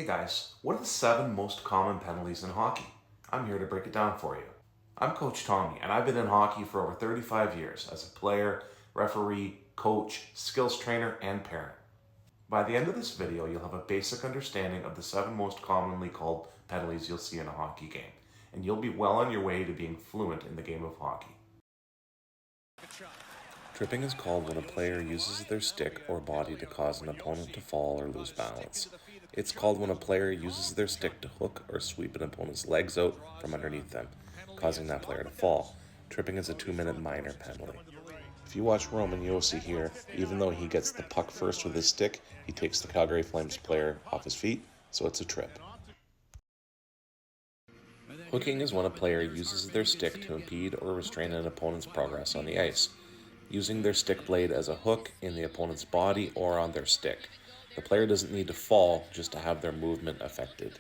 Hey guys, what are the 7 most common penalties in hockey? I'm here to break it down for you. I'm Coach Tommy, and I've been in hockey for over 35 years as a player, referee, coach, skills trainer, and parent. By the end of this video, you'll have a basic understanding of the 7 most commonly called penalties you'll see in a hockey game, and you'll be well on your way to being fluent in the game of hockey. Tripping is called when a player uses their stick or body to cause an opponent to fall or lose balance. It's called when a player uses their stick to hook or sweep an opponent's legs out from underneath them, causing that player to fall. Tripping is a 2-minute minor penalty. If you watch Roman, you'll see here, even though he gets the puck first with his stick, he takes the Calgary Flames player off his feet, so it's a trip. Hooking is when a player uses their stick to impede or restrain an opponent's progress on the ice, using their stick blade as a hook in the opponent's body or on their stick. The player doesn't need to fall just to have their movement affected.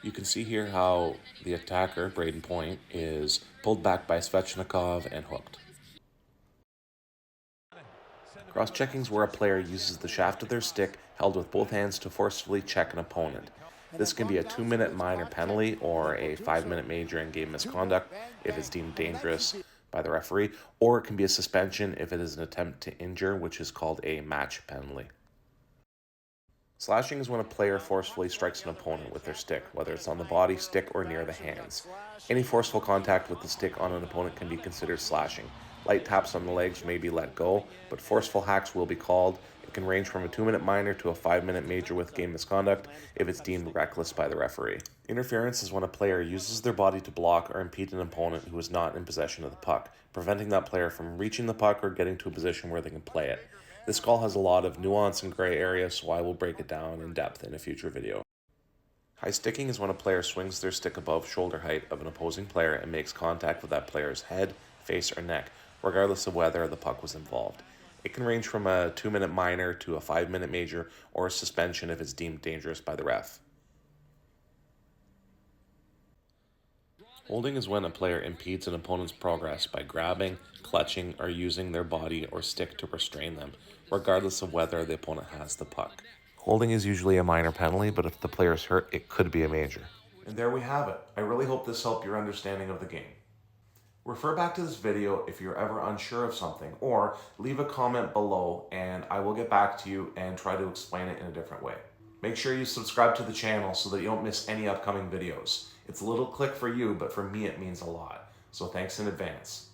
You can see here how the attacker, Braden Point, is pulled back by Svechnikov and hooked. Cross-checking is where a player uses the shaft of their stick held with both hands to forcefully check an opponent. This can be a 2-minute minor penalty or a 5-minute major in game misconduct if it's deemed dangerous by the referee, or it can be a suspension if it is an attempt to injure, which is called a match penalty. Slashing is when a player forcefully strikes an opponent with their stick, whether it's on the body, stick, or near the hands. Any forceful contact with the stick on an opponent can be considered slashing. Light taps on the legs may be let go, but forceful hacks will be called. It can range from a 2-minute minor to a 5-minute major with game misconduct if it's deemed reckless by the referee. Interference is when a player uses their body to block or impede an opponent who is not in possession of the puck, preventing that player from reaching the puck or getting to a position where they can play it. This call has a lot of nuance and gray area, so I will break it down in depth in a future video. High sticking is when a player swings their stick above shoulder height of an opposing player and makes contact with that player's head, face, or neck, regardless of whether the puck was involved. It can range from a 2-minute minor to a 5-minute major or a suspension if it's deemed dangerous by the ref. Holding is when a player impedes an opponent's progress by grabbing, clutching, or using their body or stick to restrain them, regardless of whether the opponent has the puck. Holding is usually a minor penalty, but if the player is hurt, it could be a major. And there we have it. I really hope this helped your understanding of the game. Refer back to this video if you're ever unsure of something, or leave a comment below and I will get back to you and try to explain it in a different way. Make sure you subscribe to the channel so that you don't miss any upcoming videos. It's a little click for you, but for me it means a lot. So thanks in advance.